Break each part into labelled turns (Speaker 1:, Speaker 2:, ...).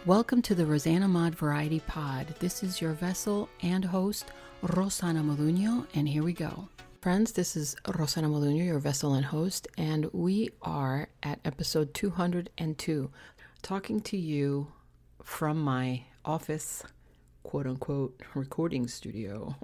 Speaker 1: Welcome to the rosanamod Variety Pod. This is your vessel and host, rosanamod, and here we go. Friends, this is rosanamod, your vessel and host, and we are at episode 202, talking to you from my office, quote-unquote, recording studio.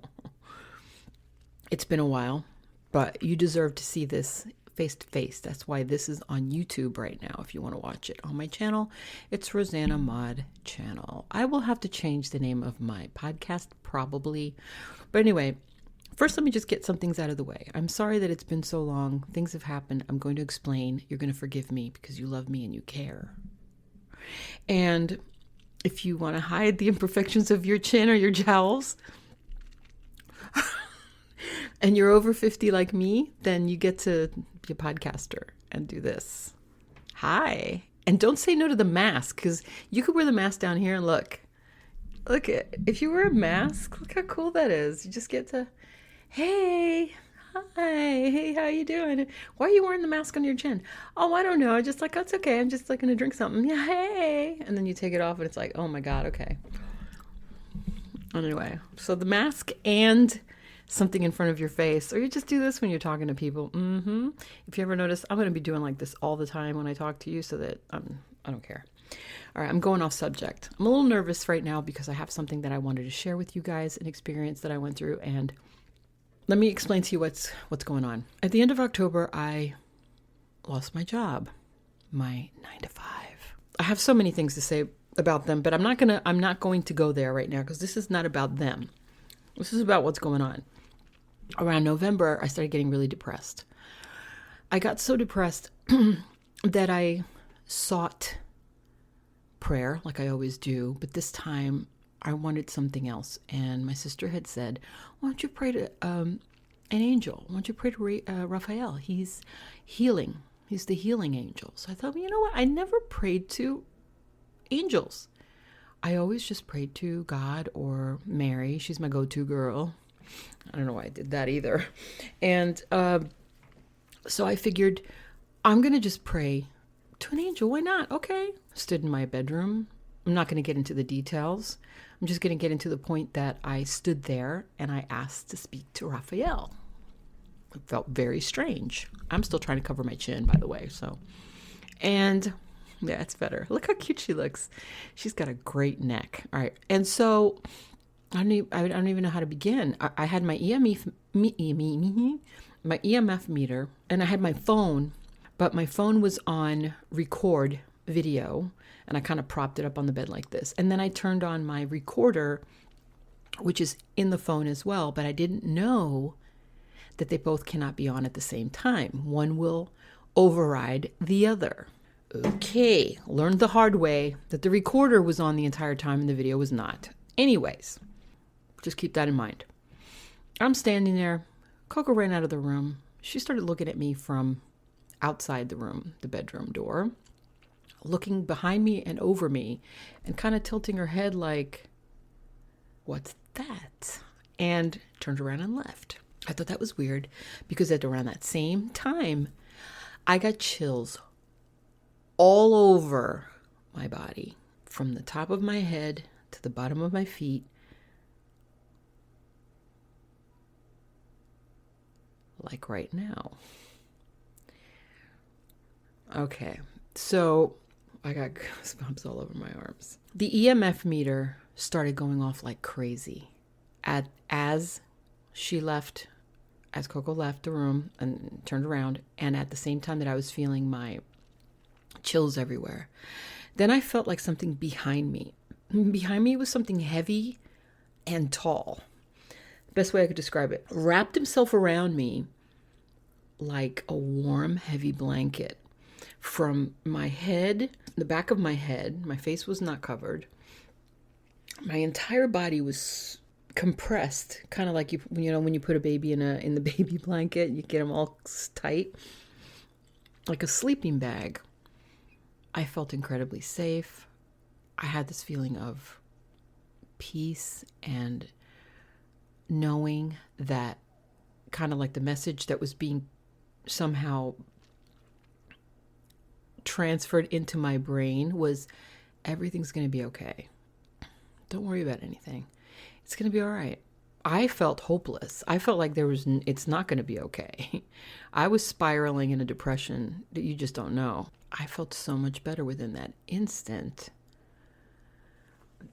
Speaker 1: It's been a while, but you deserve to see this face-to-face. That's why this is on YouTube right now, if you want to watch it. On my channel, it's rosanamod channel. I will have to change the name of my podcast, probably. But anyway, first let me just get some things out of the way. I'm sorry that it's been so long. Things have happened. I'm going to explain. You're going to forgive me because you love me and you care. And if you want to hide the imperfections of your chin or your jowls, and you're over 50 like me, then you get to be a podcaster and do this. Hi. And don't say no to the mask, because you could wear the mask down here and look at, if you wear a mask, look how cool that is. You just get to, hey, hi, hey, how you doing? Why are you wearing the mask on your chin? Oh, I don't know. I just like, oh, it's okay. I'm just like going to drink something. Yeah, hey. And then you take it off and it's like, oh my God, okay. Anyway, so the mask and something in front of your face, or you just do this when you're talking to people. If you ever notice, I'm going to be doing like this all the time when I talk to you, so that I don't care. All right, I'm going off subject. I'm a little nervous right now because I have something that I wanted to share with you guys, an experience that I went through, and let me explain to you what's going on. At the end of October, I lost my job, my 9-to-5. I have so many things to say about them, but I'm not going to go there right now because this is not about them. This is about what's going on. Around November, I started getting really depressed. I got so depressed that I sought prayer, like I always do, but this time I wanted something else. And my sister had said, why don't you pray to an angel? Why don't you pray to Raphael? He's healing. He's the healing angel. So I thought, well, you know what? I never prayed to angels. I always just prayed to God or Mary. She's my go-to girl. I don't know why I did that either. And so I figured I'm going to just pray to an angel. Why not? Okay. Stood in my bedroom. I'm not going to get into the details. I'm just going to get into the point that I stood there and I asked to speak to Raphael. It felt very strange. I'm still trying to cover my chin, by the way. And yeah, it's better. Look how cute she looks. She's got a great neck. All right. And so I don't even know how to begin. I had my EMF meter, and I had my phone, but my phone was on record video, and I kind of propped it up on the bed like this. And then I turned on my recorder, which is in the phone as well, but I didn't know that they both cannot be on at the same time. One will override the other. Okay, learned the hard way that the recorder was on the entire time and the video was not. Anyways, just keep that in mind. I'm standing there. Coco ran out of the room. She started looking at me from outside the room, the bedroom door, looking behind me and over me and kind of tilting her head like, what's that? And turned around and left. I thought that was weird because at around that same time, I got chills all over my body, from the top of my head to the bottom of my feet. Like right now. Okay, so I got goosebumps all over my arms. The EMF meter started going off like crazy. As Coco left the room and turned around, and at the same time that I was feeling my chills everywhere. Then I felt like something behind me. Behind me was something heavy and tall. Best way I could describe it. Wrapped himself around me like a warm, heavy blanket. From my head, the back of my head, my face was not covered. My entire body was compressed, kind of like when you put a baby in the baby blanket, you get them all tight, like a sleeping bag. I felt incredibly safe. I had this feeling of peace and knowing that kind of like the message that was being somehow transferred into my brain was everything's going to be okay. Don't worry about anything. It's going to be all right. I felt hopeless. I felt like it's not going to be okay. I was spiraling in a depression that you just don't know. I felt so much better within that instant.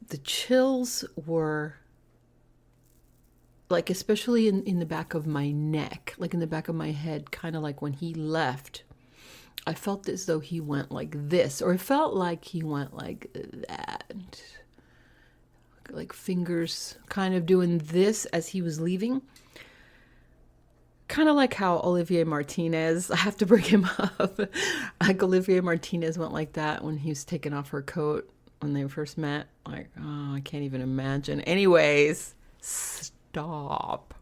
Speaker 1: The chills were like, especially in the back of my neck, like in the back of my head, kind of like when he left, I felt as though he went like this, or it felt like he went like that. Like fingers kind of doing this as he was leaving. Kind of like how Olivier Martinez, I have to bring him up. Like Olivier Martinez went like that when he was taking off her coat when they first met. Like, oh, I can't even imagine. Anyways, stop.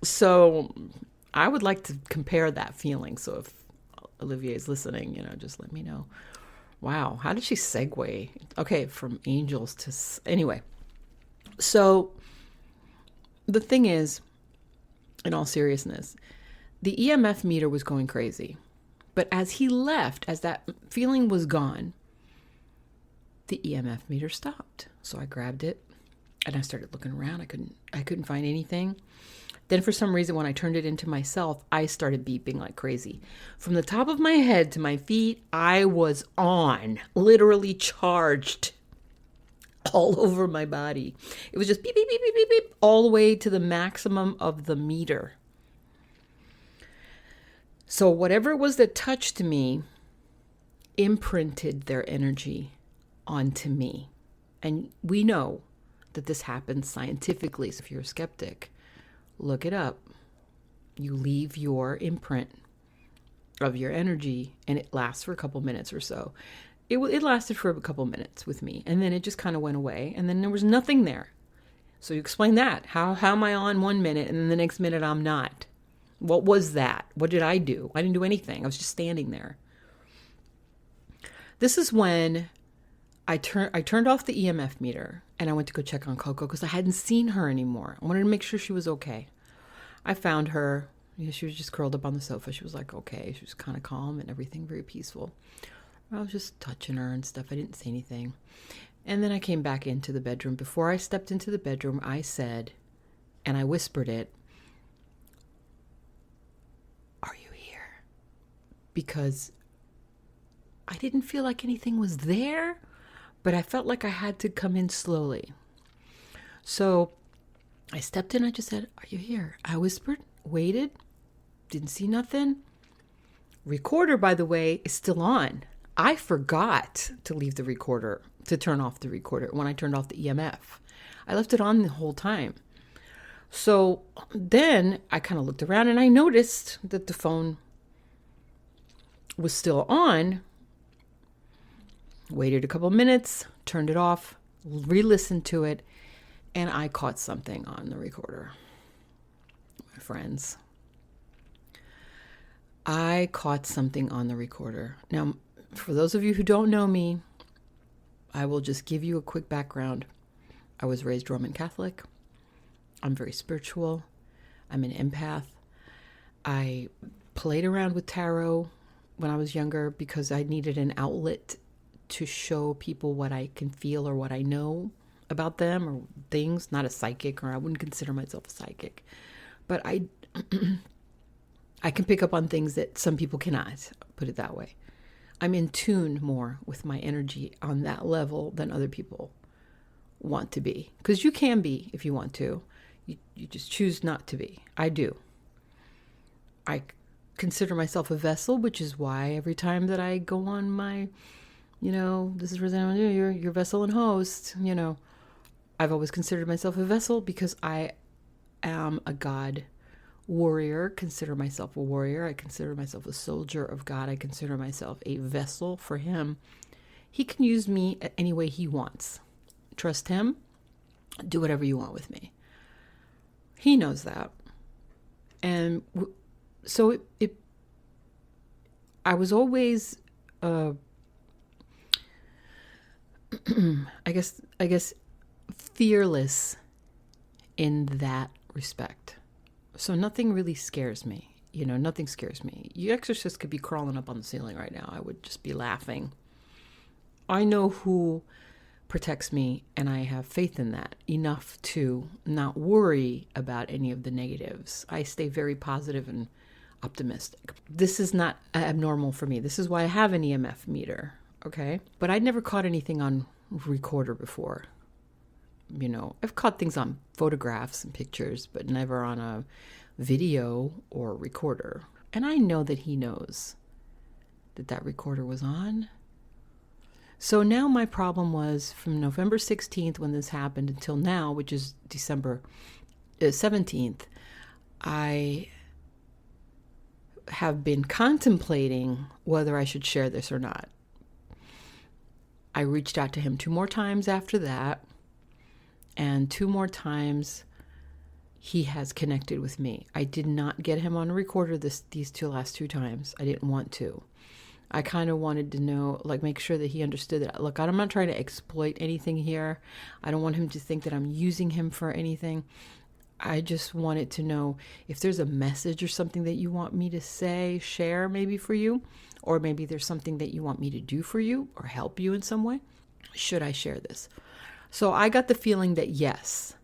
Speaker 1: So I would like to compare that feeling. So if Olivier is listening, just let me know. Wow, how did she segue? Okay, from angels to... Anyway, so the thing is, in all seriousness, the EMF meter was going crazy. But as he left, as that feeling was gone, the EMF meter stopped. So I grabbed it and I started looking around. I couldn't find anything. Then for some reason, when I turned it into myself, I started beeping like crazy. From the top of my head to my feet, I was on, literally charged all over my body. It was just beep, beep, beep, beep, beep, beep, all the way to the maximum of the meter. So whatever it was that touched me imprinted their energy onto me. And we know that this happens scientifically. So if you're a skeptic, look it up. You leave your imprint of your energy and it lasts for a couple minutes or so. It lasted for a couple minutes with me, and then it just kind of went away, and then there was nothing there. So you explain that. How am I on 1 minute and then the next minute I'm not? What was that? What did I do? I didn't do anything. I was just standing there. This is when I turned off the EMF meter and I went to go check on Coco because I hadn't seen her anymore. I wanted to make sure she was okay. I found her. She was just curled up on the sofa. She was like, okay. She was kind of calm and everything, very peaceful. I was just touching her and stuff. I didn't say anything. And then I came back into the bedroom. Before I stepped into the bedroom, I said, and I whispered it, "Are you here?" Because I didn't feel like anything was there, but I felt like I had to come in slowly. So I stepped in. I just said, "Are you here?" I whispered, waited, didn't see nothing. Recorder, by the way, is still on. I forgot to leave the recorder, to turn off the recorder when I turned off the EMF. I left it on the whole time. So then I kind of looked around and I noticed that the phone was still on. Waited a couple minutes, turned it off, re-listened to it, and I caught something on the recorder. My friends, I caught something on the recorder. Now, for those of you who don't know me, I will just give you a quick background. I was raised Roman Catholic. I'm very spiritual. I'm an empath. I played around with tarot when I was younger because I needed an outlet to show people what I can feel or what I know about them or things. Not a psychic, or I wouldn't consider myself a psychic. But I can pick up on things that some people cannot, put it that way. I'm in tune more with my energy on that level than other people want to be. Because you can be if you want to. You just choose not to be. I do. I consider myself a vessel, which is why every time that I go on my, this is rosanamod, your vessel and host, I've always considered myself a vessel because I am a God warrior, consider myself a warrior. I consider myself a soldier of God. I consider myself a vessel for him. He can use me any way he wants. Trust him. Do whatever you want with me. He knows that. And so I was always, I guess fearless in that respect. So nothing really scares me. Nothing scares me. You exorcists could be crawling up on the ceiling right now. I would just be laughing. I know who protects me, and I have faith in that enough to not worry about any of the negatives. I stay very positive and optimistic. This is not abnormal for me. This is why I have an EMF meter, okay? But I'd never caught anything on recorder before. You know, I've caught things on photographs and pictures, but never on a video or recorder. And I know that he knows that that recorder was on. So now my problem was from November 16th when this happened until now, which is December 17th, I have been contemplating whether I should share this or not. I reached out to him 2 more times after that, and 2 more times he has connected with me. I did not get him on a recorder these last 2 times. I didn't want to. I kind of wanted to know, like, make sure that he understood that, look, I'm not trying to exploit anything here. I don't want him to think that I'm using him for anything. I just wanted to know if there's a message or something that you want me to say, share maybe for you, or maybe there's something that you want me to do for you or help you in some way. Should I share this? So I got the feeling that yes,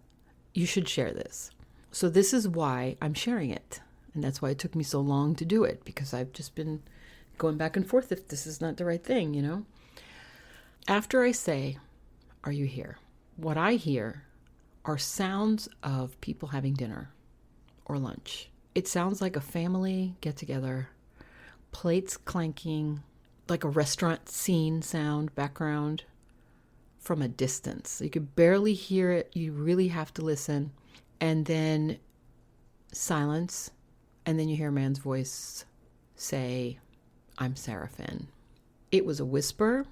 Speaker 1: you should share this. So this is why I'm sharing it. And that's why it took me so long to do it, because I've just been going back and forth if this is not the right thing, you know? After I say, are you here? What I hear are sounds of people having dinner or lunch. It sounds like a family get together, plates clanking, like a restaurant scene sound background from a distance. You could barely hear it. You really have to listen. And then silence. And then you hear a man's voice say, I'm Seraphim. It was a whisper.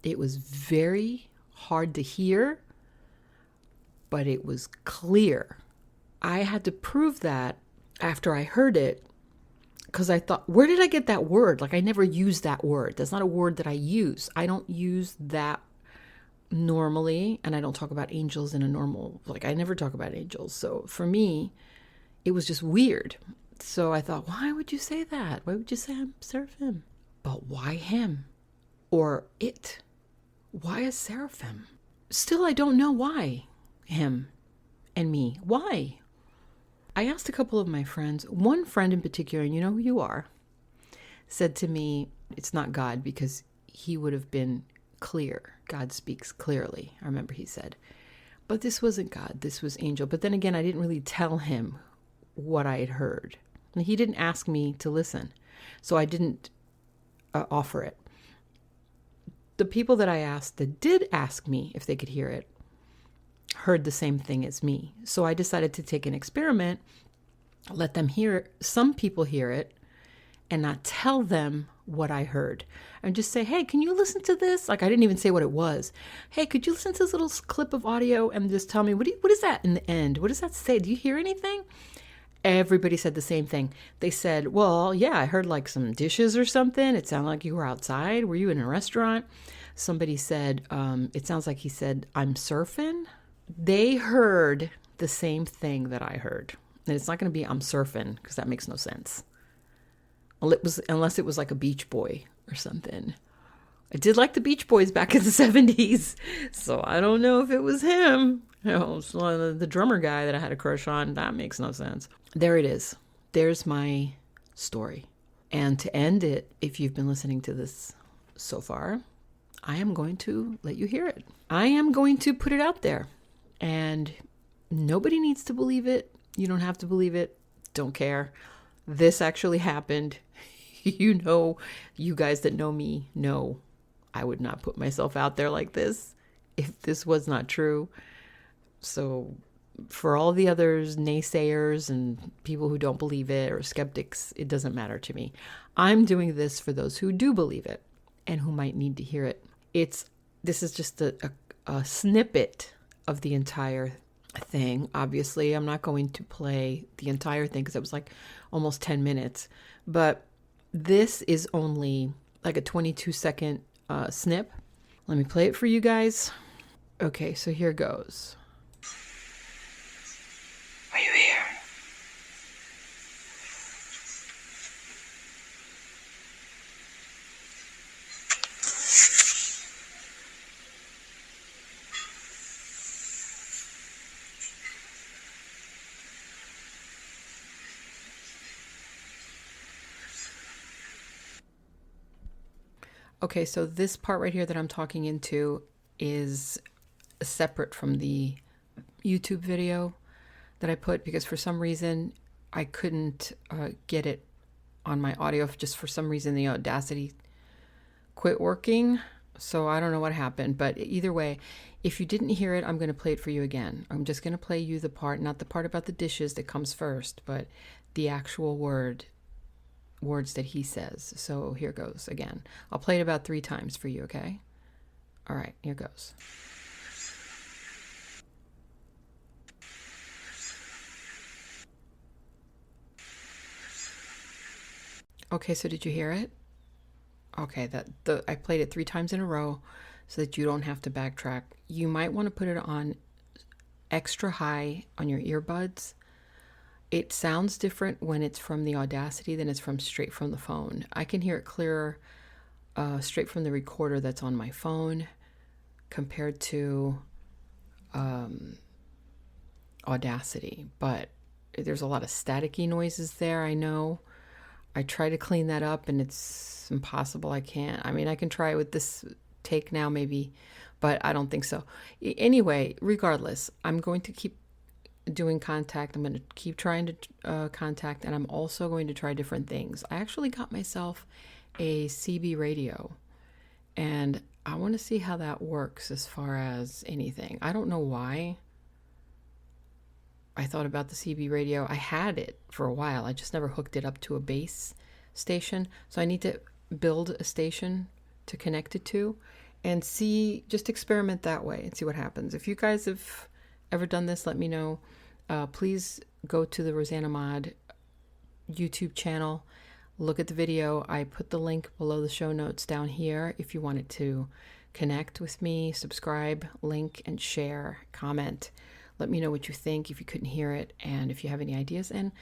Speaker 1: It was very hard to hear, but it was clear. I had to prove that after I heard it, because I thought, where did I get that word? Like, I never use that word. That's not a word that I use. I don't use that normally, and I don't talk about angels in a normal, like, I never talk about angels. So for me, it was just weird. So I thought, why would you say that? Why would you say I'm Seraphim? But why him? Or it? Why a Seraphim? Still, I don't know why him and me. Why? I asked a couple of my friends. One friend in particular, and you know who you are, said to me, it's not God, because he would have been clear. God speaks clearly, I remember he said. But this wasn't God. This was angel. But then again, I didn't really tell him what I had heard. And he didn't ask me to listen. So I didn't offer it. The people that I asked that did ask me if they could hear it heard the same thing as me. So I decided to take an experiment, let them hear it, some people hear it, and not tell them what I heard. And just say, hey, can you listen to this? Like, I didn't even say what it was. Hey, could you listen to this little clip of audio and just tell me, what is that in the end? What does that say? Do you hear anything? Everybody said the same thing. They said, well, yeah, I heard like some dishes or something. It sounded like you were outside. Were you in a restaurant? Somebody said, it sounds like he said, I'm surfing. They heard the same thing that I heard. And it's not going to be I'm surfing, because that makes no sense. Unless it was like a Beach Boy or something. I did like the Beach Boys back in the 70s. So I don't know if it was him. You know, so the drummer guy that I had a crush on, that makes no sense. There it is. There's my story. And to end it, if you've been listening to this so far, I am going to let you hear it. I am going to put it out there. And nobody needs to believe it. You don't have to believe it. Don't care. This actually happened. You know, you guys that know me know I would not put myself out there like this if this was not true. So for all the others, naysayers and people who don't believe it or skeptics, it doesn't matter to me. I'm doing this for those who do believe it and who might need to hear it. This is just a snippet of the entire thing. Obviously, I'm not going to play the entire thing because it was like almost 10 minutes. But this is only like a 22-second snip. Let me play it for you guys. Okay, so here goes. Are you here? Okay, so this part right here that I'm talking into is separate from the YouTube video that I put, because for some reason I couldn't get it on my audio. Just for some reason the Audacity quit working, so I don't know what happened. But either way, if you didn't hear it, I'm going to play it for you again. I'm just going to play you the part, not the part about the dishes that comes first, but the actual words that he says. So here goes again. I'll play it about 3 times for you, okay? All right, here goes. Okay, so did you hear it? Okay, I played it 3 times in a row so that you don't have to backtrack. You might want to put it on extra high on your earbuds. It sounds different when it's from the Audacity than it's from straight from the phone. I can hear it clearer straight from the recorder that's on my phone compared to Audacity. But there's a lot of staticky noises there, I know. I try to clean that up and it's impossible. I can't. I mean, I can try it with this take now maybe, but I don't think so. Anyway, regardless, I'm going to keep doing contact. I'm going to keep trying to contact, and I'm also going to try different things. I actually got myself a CB radio, and I want to see how that works as far as anything. I don't know why I thought about the CB radio. I had it for a while. I just never hooked it up to a base station. So I need to build a station to connect it to and see, just experiment that way and see what happens. If you guys have ever done this, let me know. Please go to the rosanamod YouTube channel. Look at the video. I put the link below the show notes down here if you wanted to connect with me, subscribe, link, and share, comment. Let me know what you think if you couldn't hear it, and if you have any ideas. And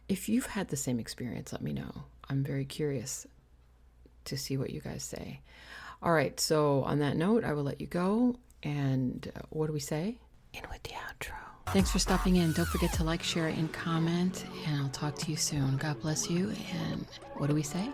Speaker 1: if you've had the same experience, let me know. I'm very curious to see what you guys say. All right, so on that note, I will let you go. And what do we say? In with the outro. Thanks for stopping in. Don't forget to like, share, and comment. And I'll talk to you soon. God bless you. And what do we say?